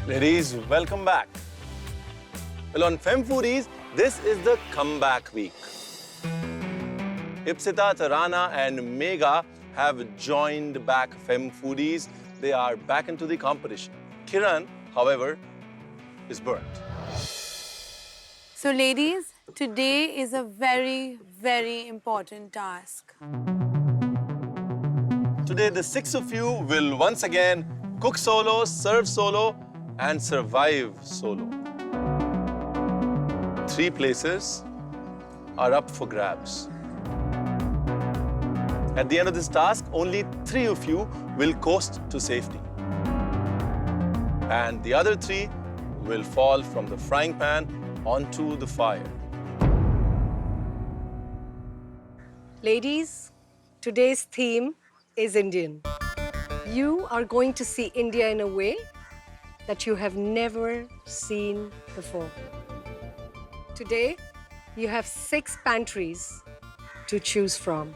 Ladies, welcome back. Well, on Fem Foodies, this is the comeback week. Ipsita, Tarana and Mega have joined back Fem Foodies. They are back into the competition. Kiran, however, is burnt. So ladies, today is a very, very important task. Today, the six of you will once again cook solo, serve solo, and survive solo. 3 places are up for grabs. At the end of this task, only 3 of you will coast to safety. And the other 3 will fall from the frying pan onto the fire. Ladies, today's theme is Indian. You are going to see India in a way that you have never seen before. Today, you have 6 pantries to choose from.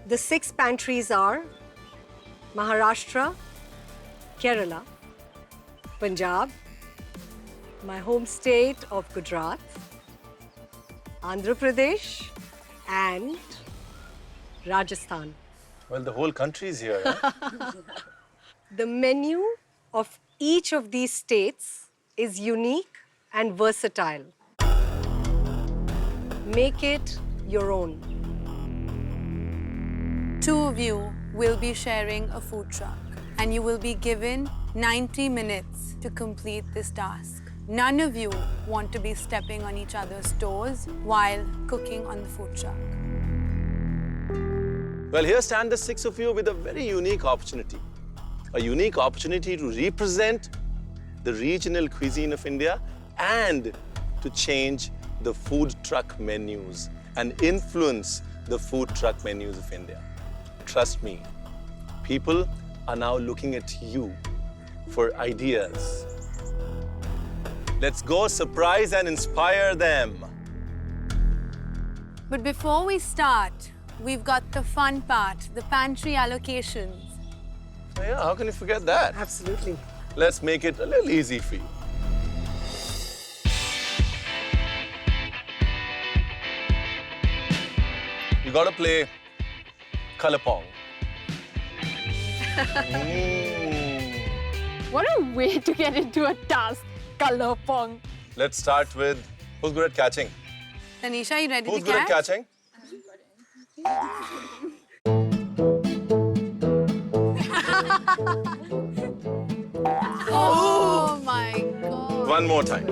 The 6 pantries are Maharashtra, Kerala, Punjab, my home state of Gujarat, Andhra Pradesh, and Rajasthan. Well, the whole country is here. Huh? The menu of each of these states is unique and versatile. Make it your own. 2 of you will be sharing a food truck and you will be given 90 minutes to complete this task. None of you want to be stepping on each other's toes while cooking on the food truck. Well, here stand the 6 of you with a very unique opportunity. A unique opportunity to represent the regional cuisine of India and to change the food truck menus and influence the food truck menus of India. Trust me, people are now looking at you for ideas. Let's go surprise and inspire them. But before we start, we've got the fun part, the pantry allocations. Oh yeah, how can you forget that? Absolutely. Let's make it a little easy for you. You gotta play color pong. What a way to get into a task, color pong. Let's start with who's good at catching? Tanisha, you ready Who's to good at catch? catching? Oh my God. One more time.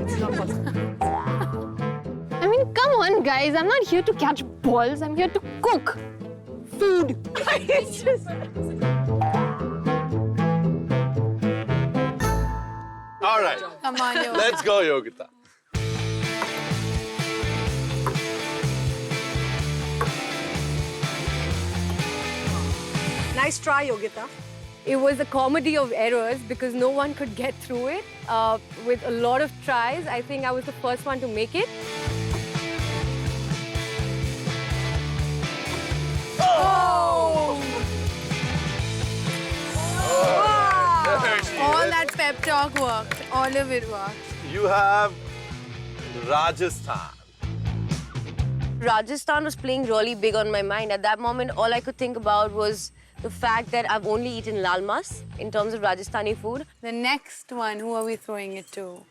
I mean, come on, guys. I'm not here to catch balls. I'm here to cook food. It's just... All right. Come on, Yoga. Let's go, Yogita. Nice try, Yogita. It was a comedy of errors because no one could get through it. With a lot of tries, I think I was the first one to make it. Oh! There she All is. that pep talk worked. All of it worked. You have Rajasthan. Rajasthan was playing really big on my mind. At that moment, all I could think about was the fact that I've only eaten lal mas in terms of Rajasthani food. The next one, who are we throwing it to?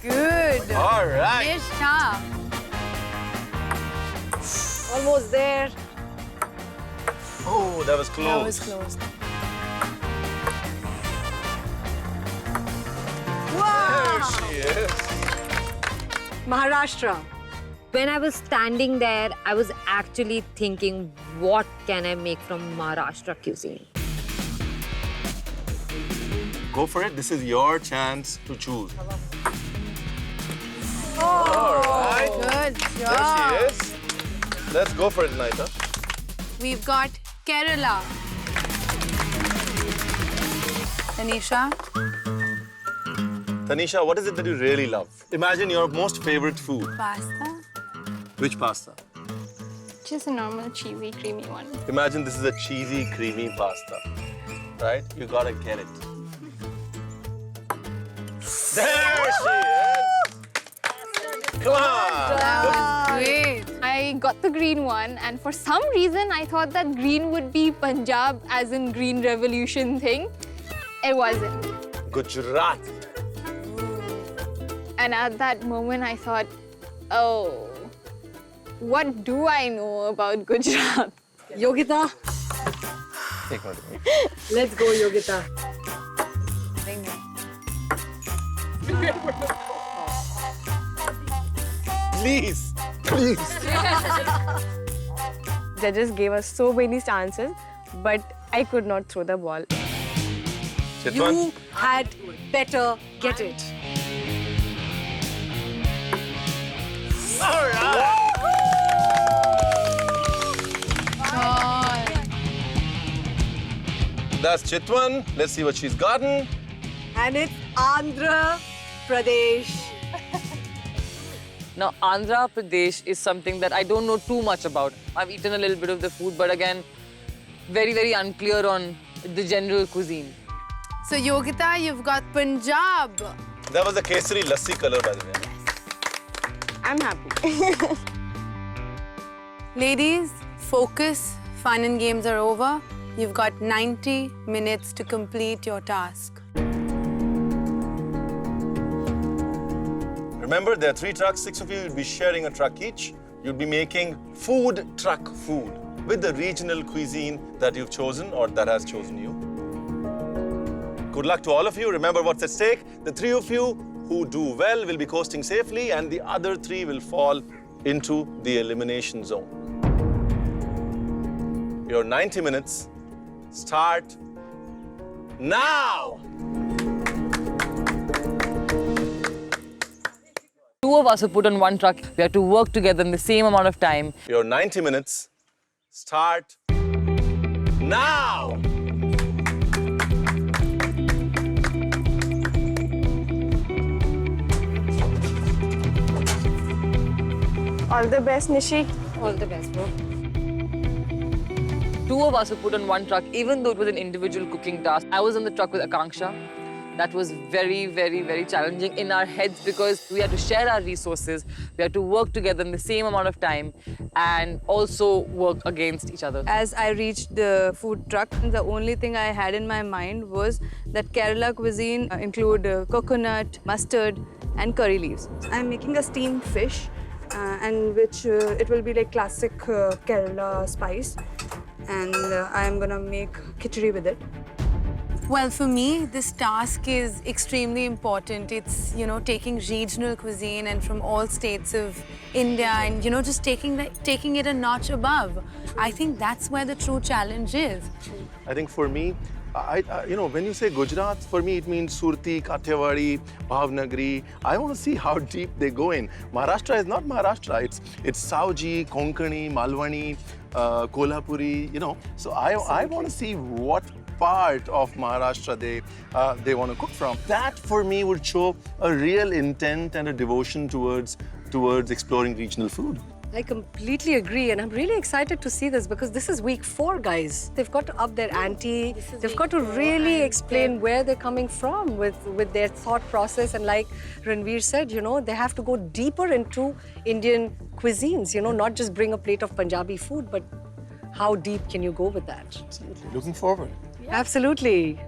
Good. All right. Nishtha. Almost there. Oh, that was close. That was close. There she is. Maharashtra. When I was standing there, I was actually thinking, what can I make from Maharashtra cuisine? Go for it. This is your chance to choose. Oh, All right. good There job. she is. Let's go for it, Naita. We've got Kerala. Tanisha. Tanisha, what is it that you really love? Imagine your most favorite food. Pasta. Which pasta? Just a normal cheesy, creamy one. Imagine this is a cheesy, creamy pasta. right? You gotta get it. There she is! Come on! Great. I got the green one, and for some reason, I thought that green would be Punjab, as in Green Revolution thing. It wasn't. Gujarat. And at that moment, I thought, oh, what do I know about Gujarat? Yogita, Take note of me. let's go, Yogita. Please, please. Judges gave us so many chances, but I could not throw the ball. Chitwan, You had better get it. all right. That's Chitwan. Let's see what she's gotten. And it's Andhra Pradesh. Now, Andhra Pradesh is something that I don't know too much about. I've eaten a little bit of the food, but again, very, very unclear on the general cuisine. So Yogita, you've got Punjab. That was the Kesari Lassi color, by the way. I'm happy. Ladies, focus. Fun and games are over. You've got 90 minutes to complete your task. Remember, there are 3 trucks, 6 of you will be sharing a truck each. You'll be making food truck food with the regional cuisine that you've chosen or that has chosen you. Good luck to all of you. Remember what's at stake. The 3 of you who do well will be coasting safely, and the other 3 will fall into the elimination zone. Your 90 minutes start now! 2 of us are put on one truck. We have to work together in the same amount of time. Your 90 minutes start now! All the best, Nishi. All the best, bro. 2 of us were put on one truck, even though it was an individual cooking task. I was on the truck with Akanksha. That was very, very, very challenging in our heads because we had to share our resources. We had to work together in the same amount of time and also work against each other. As I reached the food truck, the only thing I had in my mind was that Kerala cuisine include coconut, mustard, and curry leaves. I'm making a steamed fish, and which it will be like classic Kerala spice, and I'm gonna make khichdi with it. Well, for me, this task is extremely important. It's, you know, taking regional cuisine and from all states of India and, you know, just taking it a notch above. I think that's where the true challenge is. I think for me, you know, when you say Gujarat, for me it means Surti, Kathiawadi, Bhavnagari. I want to see how deep they go in. Maharashtra is not Maharashtra. It's Sauji, Konkani, Malwani, Kolhapuri, you know. So I want to see what part of Maharashtra they want to cook from. That for me would show a real intent and a devotion towards exploring regional food. I completely agree, and I'm really excited to see this because this is week 4, guys. They've got to up their ante. They've got to really explain where they're coming from with their thought process. And like Ranveer said, you know, they have to go deeper into Indian cuisines, you know, not just bring a plate of Punjabi food, but how deep can you go with that? Absolutely. Looking forward. Yeah. Absolutely.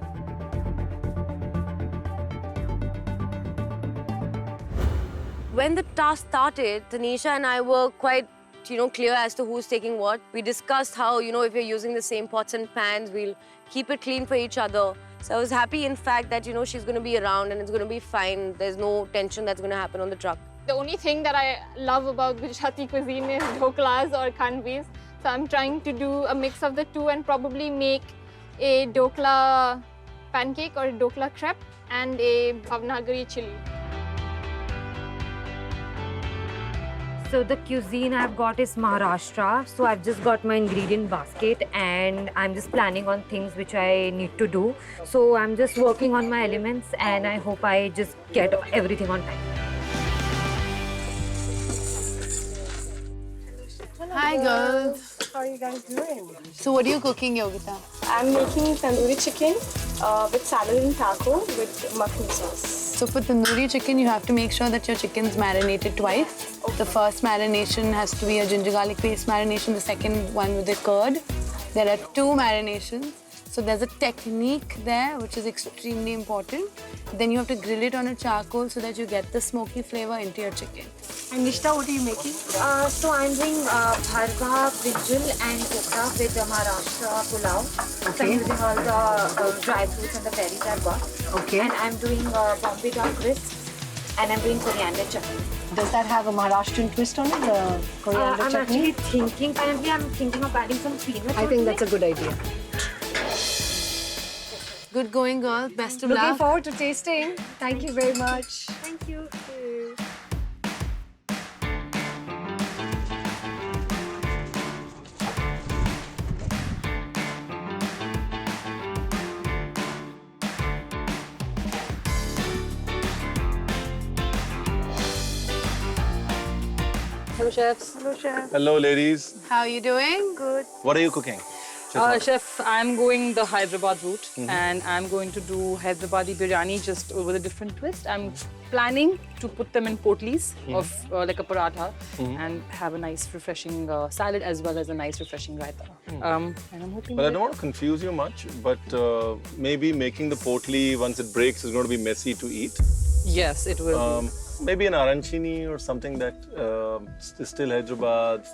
When the task started, Tanisha and I were quite, you know, clear as to who's taking what. We discussed how, you know, if we're using the same pots and pans, we'll keep it clean for each other. So I was happy, in fact, that, you know, she's going to be around and it's going to be fine. There's no tension that's going to happen on the truck. The only thing that I love about Gujarati cuisine is dhoklas or khanvis. So I'm trying to do a mix of the two and probably make a dhokla pancake or a dhokla crepe and a Bhavnagari chili. So the cuisine I've got is Maharashtra. So I've just got my ingredient basket and I'm just planning on things which I need to do. So I'm just working on my elements and I hope I just get everything on time. Hi, girls. How are you guys doing? So what are you cooking, Yogita? I'm making tandoori chicken with salad and taco with mutton sauce. So for tandoori chicken, you have to make sure that your chicken's marinated twice. The first marination has to be a ginger garlic paste marination, the second one with the curd. There are 2 marinations. So there's a technique there which is extremely important. Then you have to grill it on a charcoal so that you get the smoky flavor into your chicken. And Nishta, what are you making? So I'm doing bharga, brinjal and kokra with Maharashtra pulao. So I'm using all the dry fruits and the berries I've got. Okay. And I'm doing Bombay duck crisps and I'm doing coriander chutney. Does that have a Maharashtrian twist on it, the coriander I'm chutney? actually thinking, currently I'm thinking of adding some peanuts. I think that's a good idea. Good going, girls. Best of Looking luck. forward to tasting. Thank you very much. Thank you. Hello, chefs. Hello, chef. Hello, ladies. How are you doing? Good. What are you cooking? Chef, I'm going the Hyderabad route and I'm going to do Hyderabadi Biryani just with a different twist. I'm planning to put them in potlis of like a paratha and have a nice refreshing salad as well as a nice refreshing raita. And I'm hoping Well, I don't want to confuse you much, but maybe making the potli once it breaks is going to be messy to eat. Yes, it will be. Maybe an arancini or something that is still Hyderabad,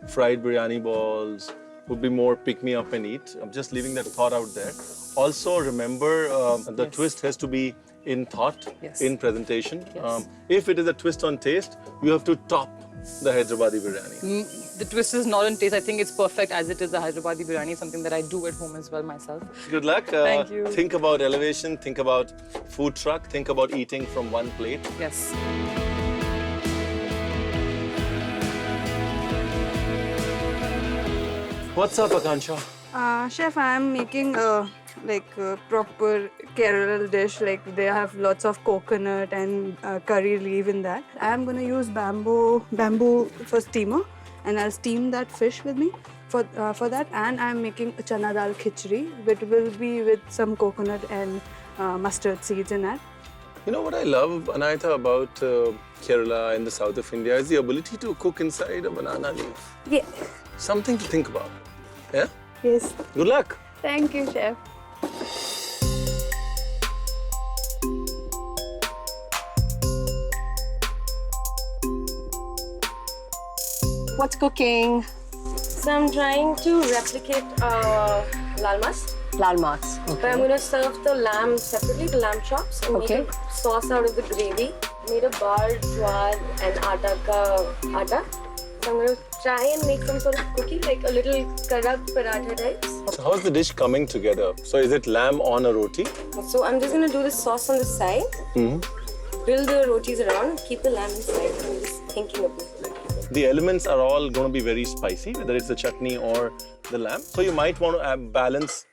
fried biryani balls would be more pick me up and eat. I'm just leaving that thought out there. Also, remember the twist has to be in thought, in presentation. Yes. If it is a twist on taste, you have to top the Hyderabadi biryani. The twist is not on taste. I think it's perfect as it is. The Hyderabadi Biryani, something that I do at home as well myself. Good luck. Thank you. Think about elevation, think about food truck, think about eating from one plate. Yes. What's up, Akansha? Chef, I'm making a proper Kerala dish. Like they have lots of coconut and curry leaf in that. I'm gonna use bamboo for steamer, and I'll steam that fish with me for that. And I'm making a chana dal khichdi, which will be with some coconut and mustard seeds in that. You know what I love, Anaita, about Kerala and the south of India is the ability to cook inside a banana leaf. Yeah. Something to think about. Yeah? Yes. Good luck. Thank you, chef. What's cooking? So I'm trying to replicate lal mas. Lal mas. But I'm going to serve the lamb separately, the lamb chops, and make a sauce out of the gravy. Made a bar, jwar, and atta ka atta. So I'm going to try and make some sort of cookie, like a little karak paratha types. So how's the dish coming together? So is it lamb on a roti? So I'm just going to do the sauce on the side, grill the rotis around, keep the lamb inside. I'm just thinking of it. The elements are all going to be very spicy, whether it's the chutney or the lamb. So you might want to add balance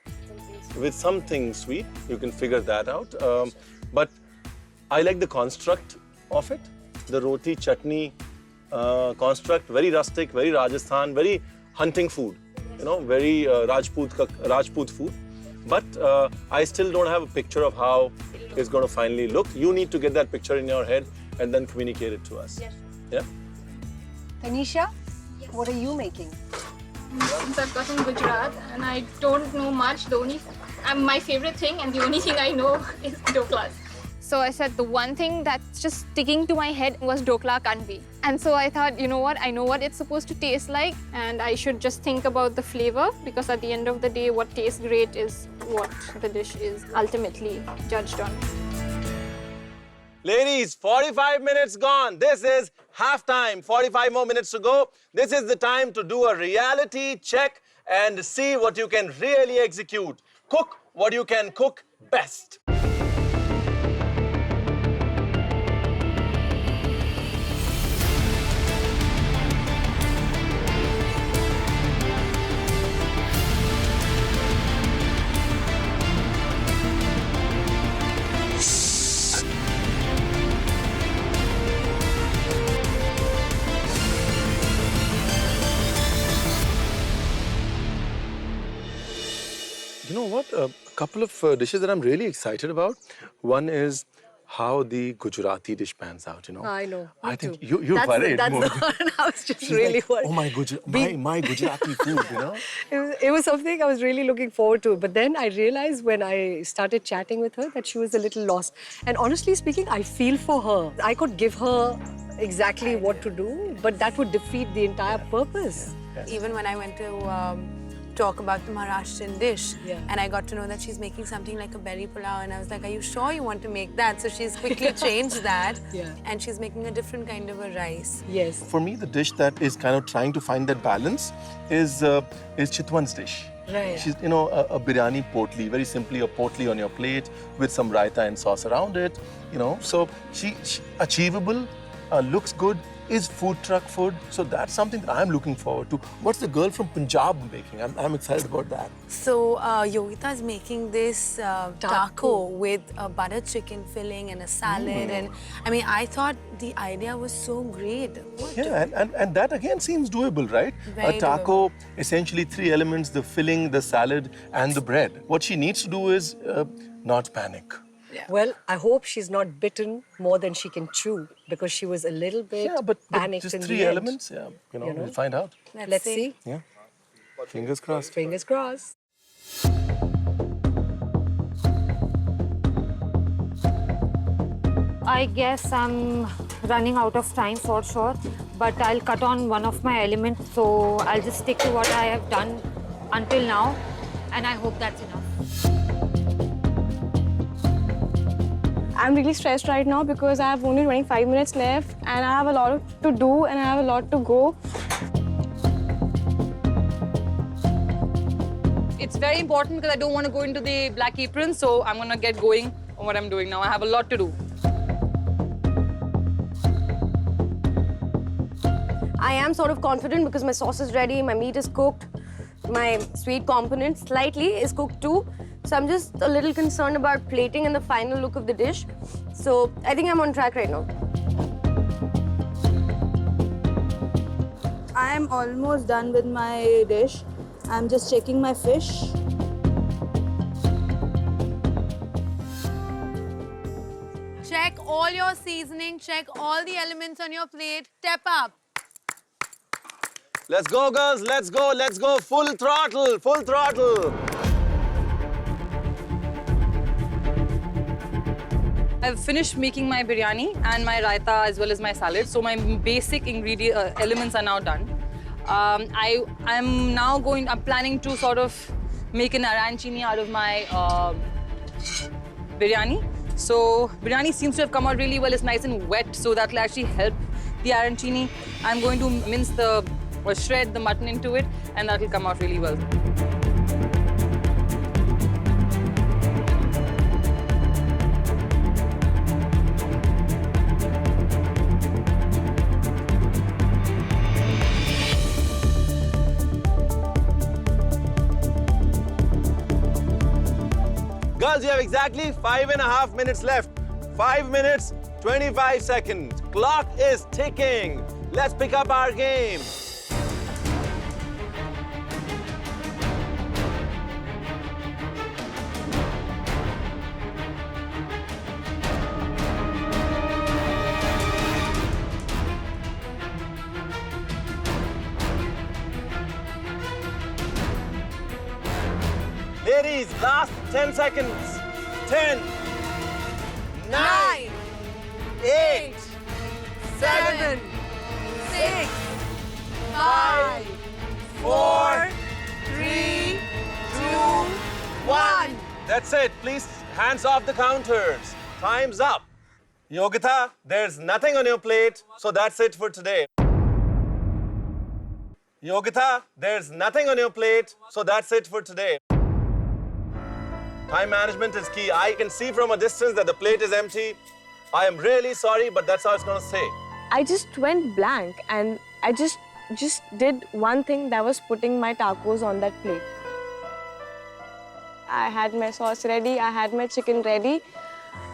with something sweet. You can figure that out. But I like the construct of it. The roti chutney construct, very rustic, very Rajasthan, very hunting food. You know, very Rajput food. But I still don't have a picture of how it's going to finally look. You need to get that picture in your head and then communicate it to us. Yes. Yeah? Tanisha, what are you making? Since I've got in Gujarat and I don't know much, my favorite thing and the only thing I know is doklas. So I said the one thing that's just sticking to my head was dokla kanvi. And so I thought, you know what, I know what it's supposed to taste like and I should just think about the flavor because at the end of the day, what tastes great is what the dish is ultimately judged on. Ladies, 45 minutes gone. This is halftime. 45 more minutes to go. This is the time to do a reality check and see what you can really execute. Cook what you can cook best. You know what? A couple of dishes that I'm really excited about. One is how the Gujarati dish pans out, you know. I know. I think you're That's worried. That's the one I was just She's really like, worried. oh my Gujarati food, you know. It was something I was really looking forward to. But then I realized when I started chatting with her that she was a little lost. And honestly speaking, I feel for her. I could give her exactly what to do, but that would defeat the entire purpose. Even when I went to talk about the Maharashtrian dish, and I got to know that she's making something like a berry pulao, and I was like, are you sure you want to make that? So she's quickly changed that, and she's making a different kind of a rice. Yes. For me, the dish that is kind of trying to find that balance is Chitwan's dish. Right. She's, you know, a biryani potli, very simply a potli on your plate with some raita and sauce around it, you know. So she achievable, looks good, is food truck food. So that's something that I'm looking forward to. What's the girl from Punjab making? I'm excited about that. So Yogita is making this taco with a butter chicken filling and a salad. And I mean, I thought the idea was so great. Yeah, and that again seems doable, right? Very a taco, essentially 3 elements, the filling, the salad, and the bread. What she needs to do is not panic. Yeah. Well, I hope she's not bitten more than she can chew because she was a little bit panicked just in 3 the end. elements, we'll find out. Let's see. Yeah. Fingers crossed. Fingers crossed. I guess I'm running out of time for sure, but I'll cut on one of my elements, so I'll just stick to what I have done until now, and I hope that's enough. I'm really stressed right now because I have only 25 minutes left and I have a lot to do and I have a lot to go. It's very important because I don't want to go into the black apron, so I'm going to get going on what I'm doing now. I have a lot to do. I am sort of confident because my sauce is ready, my meat is cooked, my sweet component slightly is cooked too. So I'm just a little concerned about plating and the final look of the dish. So I think I'm on track right now. I'm almost done with my dish. I'm just checking my fish. Check all your seasoning, check all the elements on your plate. Step up. Let's go, girls. Let's go. Full throttle. I've finished making my biryani and my raita as well as my salad. So my basic ingredient elements are now done. I'm planning to sort of make an arancini out of my biryani. So biryani seems to have come out really well. It's nice and wet, so that will actually help the arancini. I'm going to mince or shred the mutton into it, and that will come out really well. Girls, you have exactly 5.5 minutes left. 5 minutes, 25 seconds. Clock is ticking. Let's pick up our game. Ladies, last 10 seconds. 10, 9, 8, 7, 6, 5, 4, 3, 2, 1. That's it. Please, hands off the counters. Time's up. Yogita, there's nothing on your plate, so that's it for today. Yogita, there's nothing on your plate, so that's it for today. Time management is key. I can see from a distance that the plate is empty. I am really sorry, but that's how it's going to stay. I just went blank and I just did one thing, that was putting my tacos on that plate. I had my sauce ready, I had my chicken ready.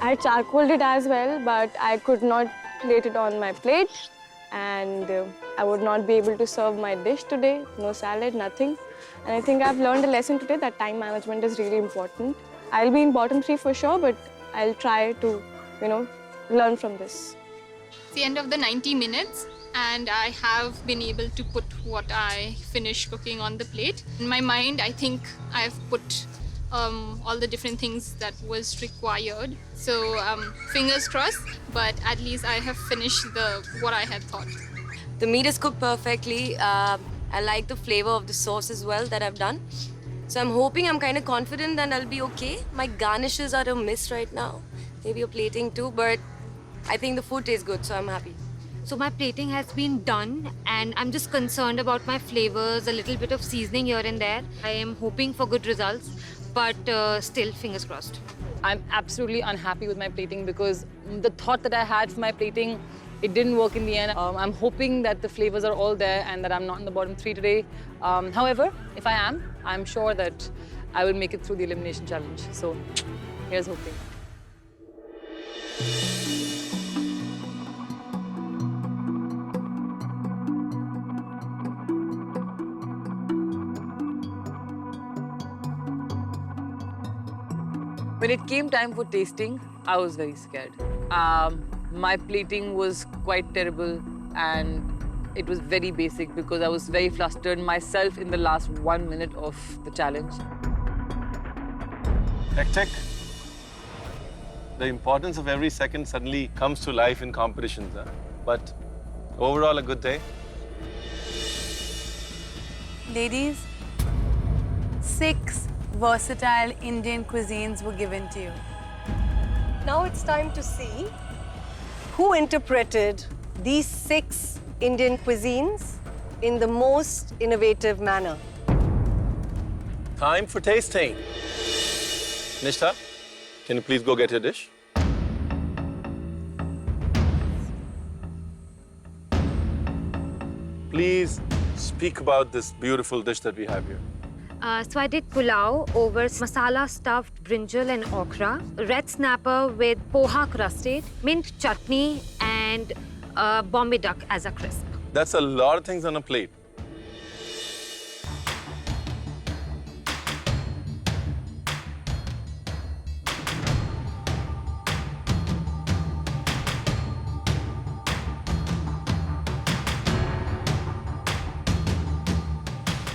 I had charcoaled it as well, but I could not plate it on my plate. And I would not be able to serve my dish today. No salad, nothing. And I think I've learned a lesson today that time management is really important. I'll be in bottom 3 for sure, but I'll try to, learn from this. It's the end of the 90 minutes and I have been able to put what I finished cooking on the plate. In my mind, I think I've put all the different things that was required. So fingers crossed, but at least I have finished what I had thought. The meat is cooked perfectly. I like the flavor of the sauce as well that I've done. So I'm hoping, I'm kind of confident that I'll be okay. My garnishes are a miss right now. Maybe a plating too, but I think the food tastes good, so I'm happy. So my plating has been done and I'm just concerned about my flavors, a little bit of seasoning here and there. I am hoping for good results, but still, fingers crossed. I'm absolutely unhappy with my plating because the thought that I had for my plating, it didn't work in the end. I'm hoping that the flavors are all there and that I'm not in the bottom 3 today. However, if I am, I'm sure that I will make it through the elimination challenge. So here's hoping. When it came time for tasting, I was very scared. My plating was quite terrible and it was very basic because I was very flustered myself in the last 1 minute of the challenge. Hectic. The importance of every second suddenly comes to life in competitions. But overall, a good day. Ladies, 6 versatile Indian cuisines were given to you. Now it's time to see who interpreted these 6 Indian cuisines in the most innovative manner. Time for tasting. Nishtha, can you please go get your dish? Please speak about this beautiful dish that we have here. So I did pulao over masala stuffed brinjal and okra, red snapper with poha crusted, mint chutney and Bombay duck as a crisp. That's a lot of things on a plate.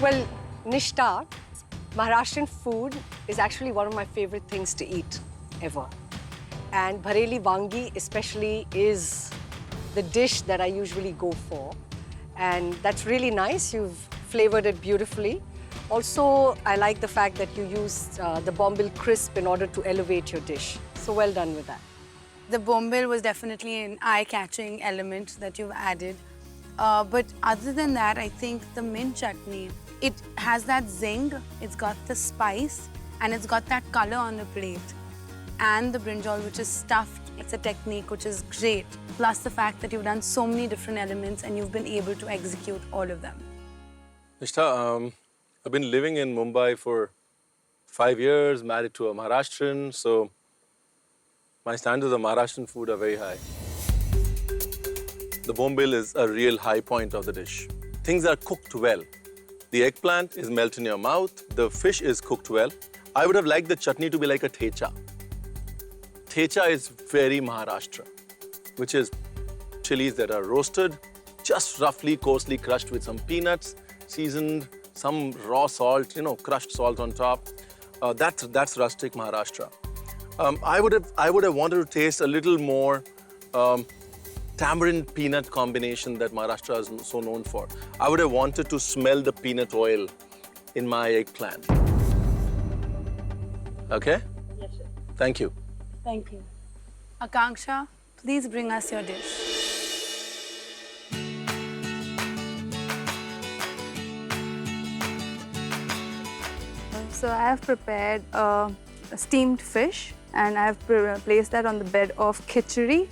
Well, Nishtha, Maharashtrian food is actually one of my favorite things to eat ever. And Bhareli Wangi especially is the dish that I usually go for. And that's really nice. You've flavored it beautifully. Also, I like the fact that you used the Bombay crisp in order to elevate your dish. So well done with that. The Bombay was definitely an eye-catching element that you've added. But other than that, I think the mint chutney, it has that zing, it's got the spice, and it's got that color on the plate. And the brinjal, which is stuffed, it's a technique which is great. Plus the fact that you've done so many different elements and you've been able to execute all of them. Nishtha, I've been living in Mumbai for 5 years, married to a Maharashtrian, so my standards of Maharashtrian food are very high. The Bombay is a real high point of the dish. Things are cooked well. The eggplant is melt in your mouth. The fish is cooked well. I would have liked the chutney to be like a thecha. Thecha is very Maharashtra, which is chilies that are roasted, just roughly coarsely crushed with some peanuts, seasoned, some raw salt, crushed salt on top. That's rustic Maharashtra. I would have wanted to taste a little more tamarind peanut combination that Maharashtra is so known for. I would have wanted to smell the peanut oil in my eggplant. Okay? Yes, sir. Thank you. Thank you. Akanksha, please bring us your dish. So I have prepared a steamed fish and I have placed that on the bed of khichdi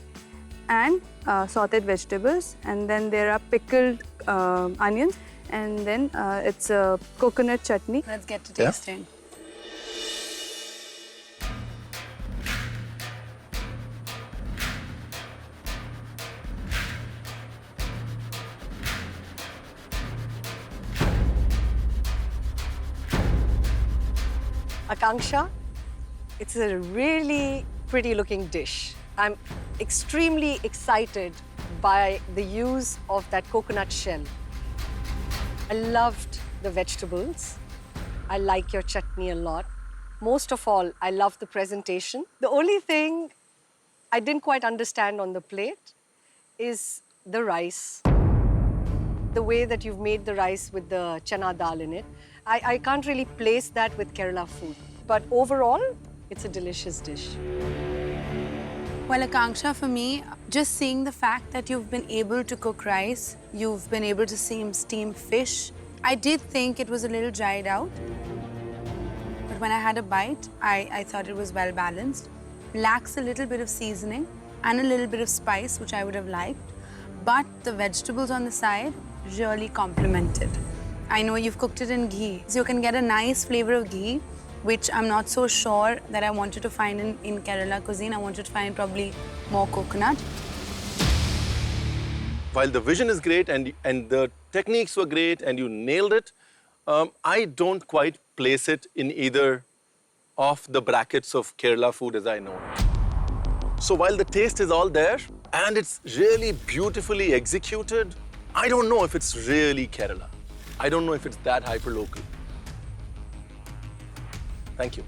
and sauteed vegetables, and then there are pickled onions, and then it's a coconut chutney. Let's get to tasting. Akanksha, it's a really pretty looking dish. I'm extremely excited by the use of that coconut shell. I loved the vegetables. I like your chutney a lot. Most of all, I love the presentation. The only thing I didn't quite understand on the plate is the rice. The way that you've made the rice with the chana dal in it. I can't really place that with Kerala food. But overall, it's a delicious dish. Well, Akanksha, for me, just seeing the fact that you've been able to cook rice, you've been able to steam fish, I did think it was a little dried out. But when I had a bite, I thought it was well balanced. Lacks a little bit of seasoning and a little bit of spice, which I would have liked. But the vegetables on the side really complemented. I know you've cooked it in ghee, so you can get a nice flavor of ghee, which I'm not so sure that I wanted to find in Kerala cuisine. I wanted to find probably more coconut. While the vision is great and the techniques were great and you nailed it, I don't quite place it in either of the brackets of Kerala food as I know it. So while the taste is all there and it's really beautifully executed, I don't know if it's really Kerala. I don't know if it's that hyper-local. Thank you.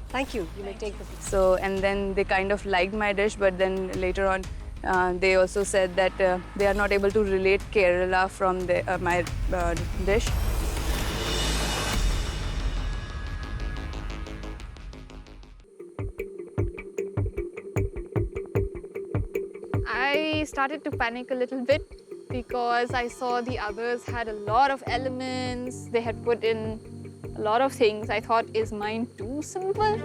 Thank you. You may take the... So, and then they kind of liked my dish, but then later on, they also said that they are not able to relate Kerala from my dish. I started to panic a little bit because I saw the others had a lot of elements. They had put in a lot of things. I thought, is mine too simple?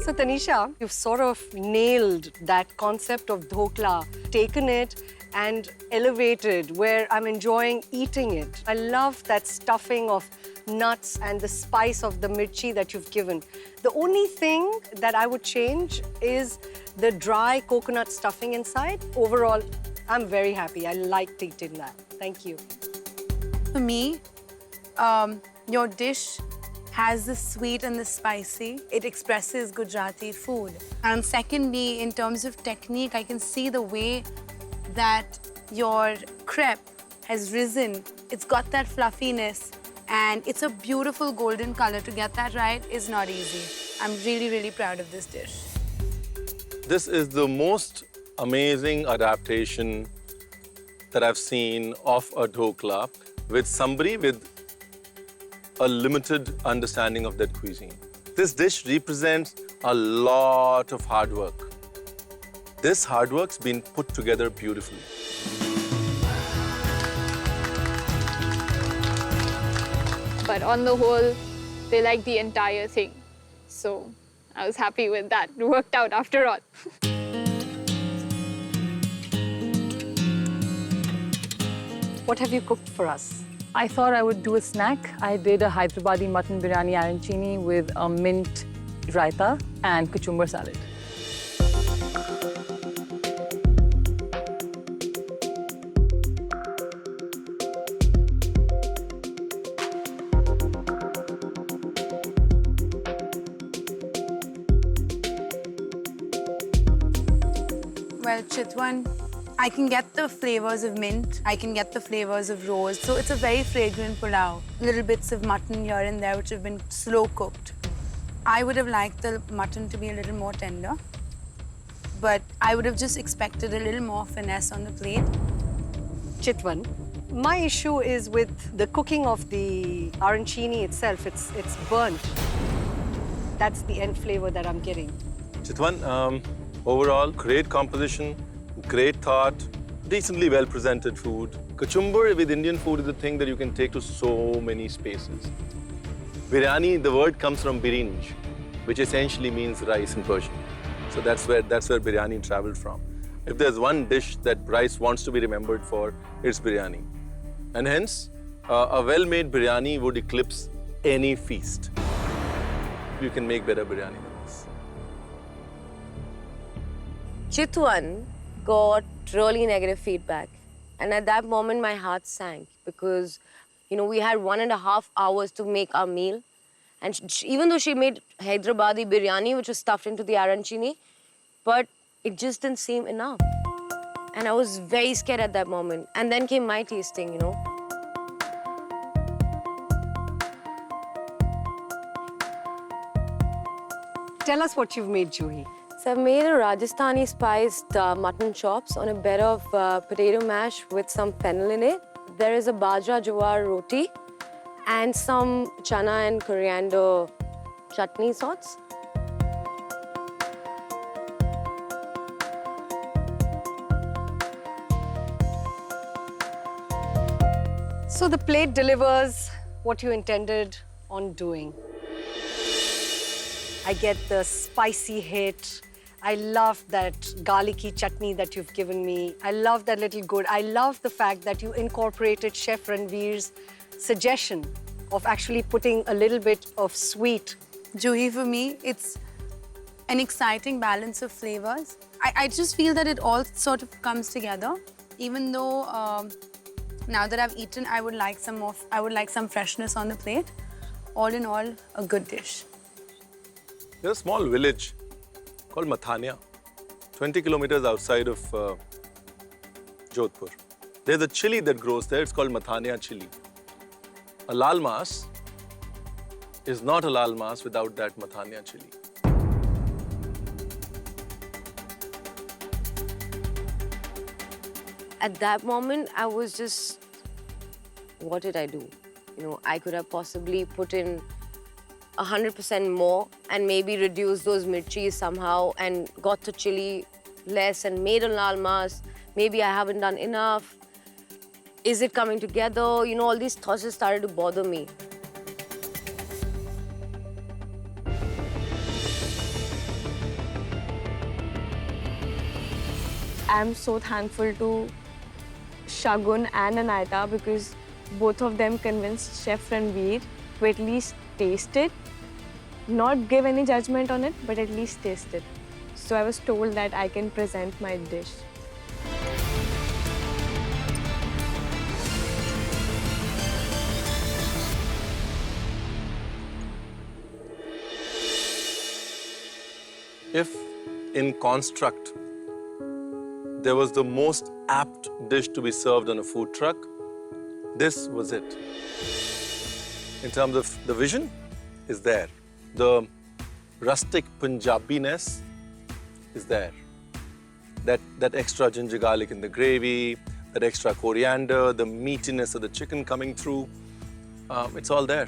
So Tanisha, you've sort of nailed that concept of dhokla, taken it and elevated where I'm enjoying eating it. I love that stuffing of nuts and the spice of the mirchi that you've given. The only thing that I would change is the dry coconut stuffing inside. Overall, I'm very happy. I liked eating that. Thank you. For me, your dish has the sweet and the spicy. It expresses Gujarati food. And secondly, in terms of technique, I can see the way that your crepe has risen. It's got that fluffiness and it's a beautiful golden color. To get that right is not easy. I'm really, really proud of this dish. This is the most amazing adaptation that I've seen of a dhokla with somebody with a limited understanding of that cuisine. This dish represents a lot of hard work. This hard work's been put together beautifully. But on the whole, they liked the entire thing. So I was happy with that. It worked out after all. What have you cooked for us? I thought I would do a snack. I did a Hyderabadi Mutton Biryani Arancini with a mint Raita and cucumber salad. Well, Chitwan, I can get the flavors of mint, I can get the flavors of rose. So it's a very fragrant pulao. Little bits of mutton here and there which have been slow cooked. I would have liked the mutton to be a little more tender, but I would have just expected a little more finesse on the plate. Chitwan, my issue is with the cooking of the arancini itself. It's burnt. That's the end flavor that I'm getting. Chitwan, overall, great composition, great thought, decently well-presented food. Cucumber with Indian food is a thing that you can take to so many spaces. Biryani, the word comes from birinj, which essentially means rice in Persian. So that's where biryani traveled from. If there's one dish that rice wants to be remembered for, it's biryani. And hence, a well-made biryani would eclipse any feast. You can make better biryani than this. Chitwan got really negative feedback. And at that moment, my heart sank because You know, we had 1.5 hours to make our meal. And even though she made Hyderabadi Biryani, which was stuffed into the Arancini, but it just didn't seem enough. And I was very scared at that moment. And then came my tasting, you know. Tell us what you've made, Juhi. So I've made a Rajasthani spiced mutton chops on a bed of potato mash with some fennel in it. There is a bajra jawar roti and some chana and coriander chutney sorts. So the plate delivers what you intended on doing. I get the spicy hit. I love that garlicky chutney that you've given me. I love that little good. I love the fact that you incorporated Chef Ranveer's suggestion of actually putting a little bit of sweet. Juhi, for me, it's an exciting balance of flavors. I just feel that it all sort of comes together. Even though now that I've eaten, I would like some freshness on the plate. All in all, a good dish. There's a small village called Mathania, 20 kilometers outside of Jodhpur. There's a chili that grows there. It's called Mathania chili. A lal mas is not a lal mas without that Mathania chili. At that moment, I was just, what did I do? You know, I could have possibly put in 100% more and maybe reduced those mirchis somehow and got the chili less and made a lal mas. Maybe I haven't done enough. Is it coming together? You know, all these thoughts just started to bother me. I'm so thankful to Shagun and Anaita because both of them convinced Chef Ranveer to at least taste it. Not give any judgment on it, but at least taste it. So I was told that I can present my dish. If in construct there was the most apt dish to be served on a food truck, this was it. In terms of the vision, is there. The rustic Punjabiness is there. That extra ginger garlic in the gravy, that extra coriander, the meatiness of the chicken coming through, it's all there.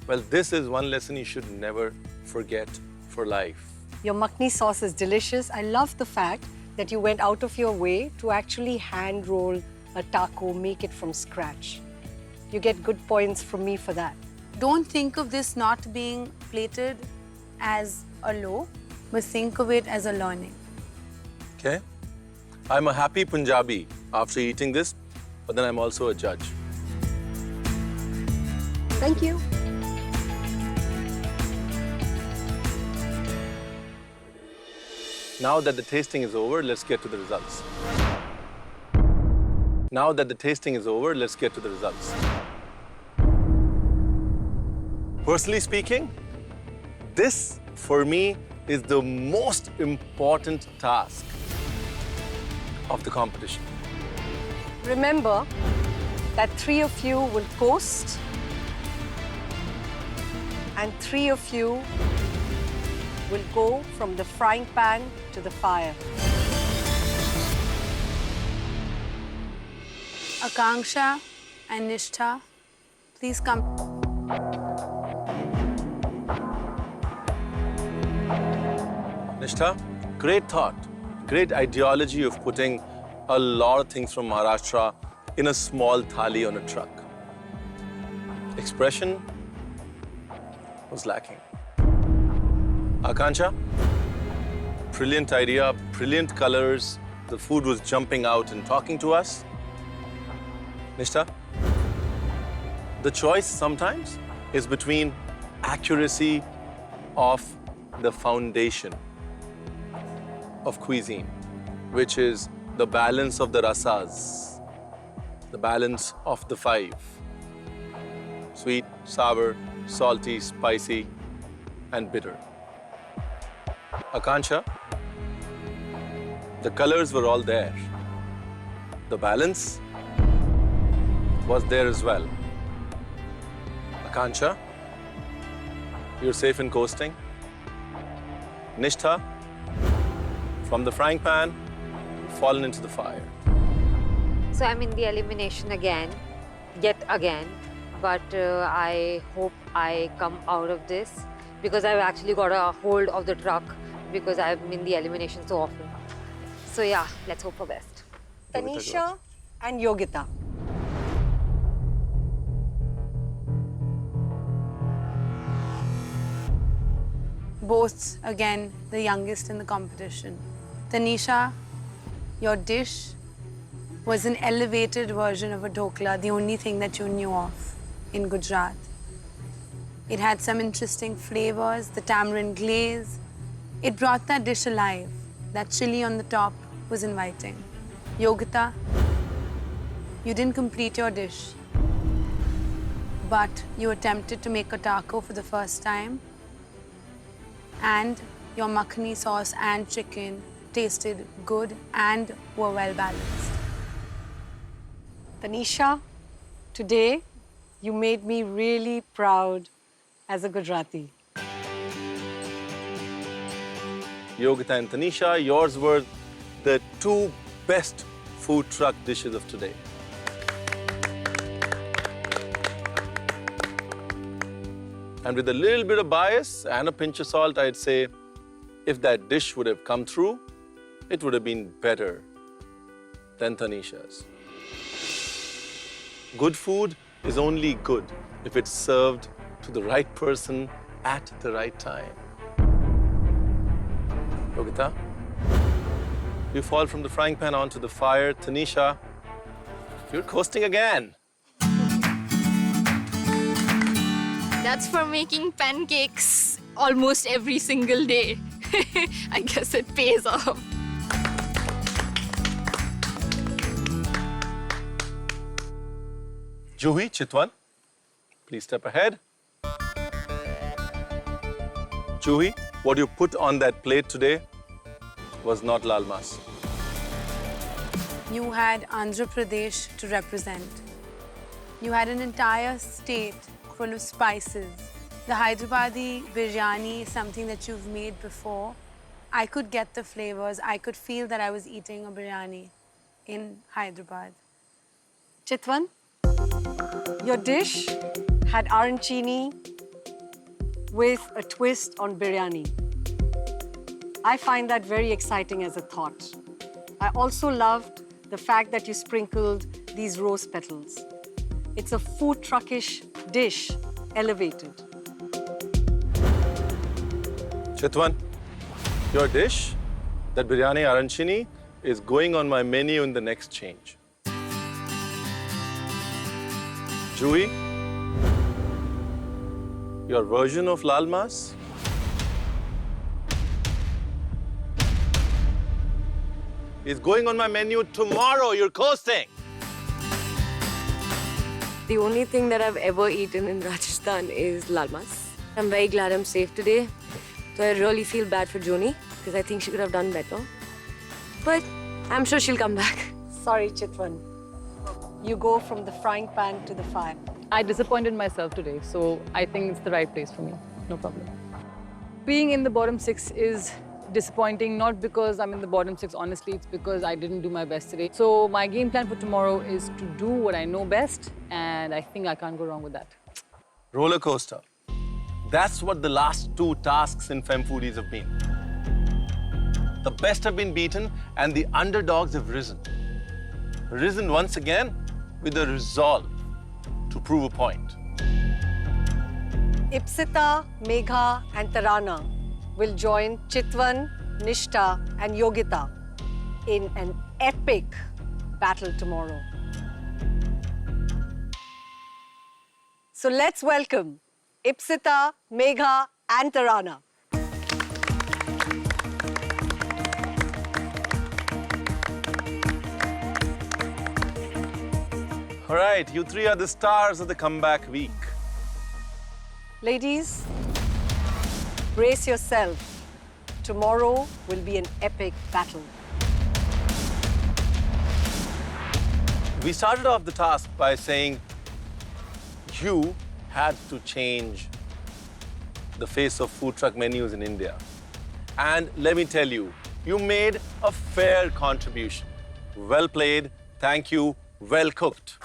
Well, this is one lesson you should never forget for life. Your makhni sauce is delicious. I love the fact that you went out of your way to actually hand roll a taco, make it from scratch. You get good points from me for that. Don't think of this not being plated as a low, but think of it as a learning. Okay? I'm a happy Punjabi after eating this, but then I'm also a judge. Thank you. Now that the tasting is over, let's get to the results. Now that the tasting is over, let's get to the results. Personally speaking, this, for me, is the most important task of the competition. Remember that 3 of you will coast and 3 of you will go from the frying pan to the fire. Akanksha and Nishtha, please come. Nishtha, great thought, great ideology of putting a lot of things from Maharashtra in a small thali on a truck. Expression was lacking. Akanksha, brilliant idea, brilliant colors. The food was jumping out and talking to us. Nishtha, the choice sometimes is between accuracy of the foundation of cuisine, which is the balance of the rasas, the balance of the 5, Sweet, sour, salty, spicy, and bitter. Akanksha, the colors were all there. The balance was there as well. Akanksha, you're safe in coasting. Nishtha, from the frying pan, fallen into the fire. So I'm in the elimination again, yet again. But I hope I come out of this because I've actually got a hold of the truck because I've been in the elimination so often. So yeah, let's hope for best. Tanisha and Yogita. Both, again, the youngest in the competition. Tanisha, your dish was an elevated version of a dhokla, the only thing that you knew of in Gujarat. It had some interesting flavors, the tamarind glaze. It brought that dish alive. That chili on the top was inviting. Yogita, you didn't complete your dish, but you attempted to make a taco for the first time, and your makhani sauce and chicken tasted good and were well balanced. Tanisha, today you made me really proud as a Gujarati. Yogita and Tanisha, yours were the two best food truck dishes of today. And with a little bit of bias and a pinch of salt, I'd say, if that dish would have come through, it would have been better than Tanisha's. Good food is only good if it's served to the right person at the right time. Yogita, you fall from the frying pan onto the fire. Tanisha, you're coasting again. That's for making pancakes almost every single day. I guess it pays off. Juhi, Chitwan, please step ahead. Juhi, what you put on that plate today was not lal mas. You had Andhra Pradesh to represent. You had an entire state full of spices. The Hyderabadi Biryani is something that you've made before. I could get the flavors. I could feel that I was eating a biryani in Hyderabad. Chitwan, your dish had arancini with a twist on biryani. I find that very exciting as a thought. I also loved the fact that you sprinkled these rose petals. It's a food truckish dish, elevated. Chitwan, your dish, that biryani arancini, is going on my menu in the next change. Juhi, your version of lal mas is going on my menu tomorrow. You're coasting. The only thing that I've ever eaten in Rajasthan is lal mas. I'm very glad I'm safe today. So I really feel bad for Joni because I think she could have done better. But I'm sure she'll come back. Sorry, Chitwan. You go from the frying pan to the fire. I disappointed myself today, so I think it's the right place for me. No problem. Being in the bottom 6 is disappointing, not because I'm in the bottom 6, honestly, it's because I didn't do my best today. So my game plan for tomorrow is to do what I know best, and I think I can't go wrong with that. Roller coaster. That's what the last 2 tasks in Fem Foodies have been. The best have been beaten, and the underdogs have risen. Risen once again with a resolve to prove a point. Ipsita, Megha and Tarana will join Chitwan, Nishtha and Yogita in an epic battle tomorrow. So let's welcome Ipsita, Megha and Tarana. All right, you 3 are the stars of the comeback week. Ladies, brace yourself. Tomorrow will be an epic battle. We started off the task by saying you had to change the face of food truck menus in India. And let me tell you, you made a fair contribution. Well played, thank you, well cooked.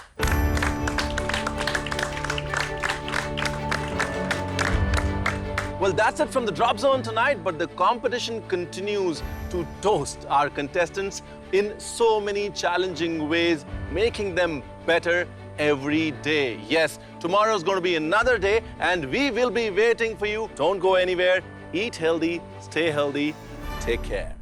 Well, that's it from the Drop Zone tonight, but the competition continues to toast our contestants in so many challenging ways, making them better every day. Yes, tomorrow's going to be another day, and we will be waiting for you. Don't go anywhere. Eat healthy, stay healthy, take care.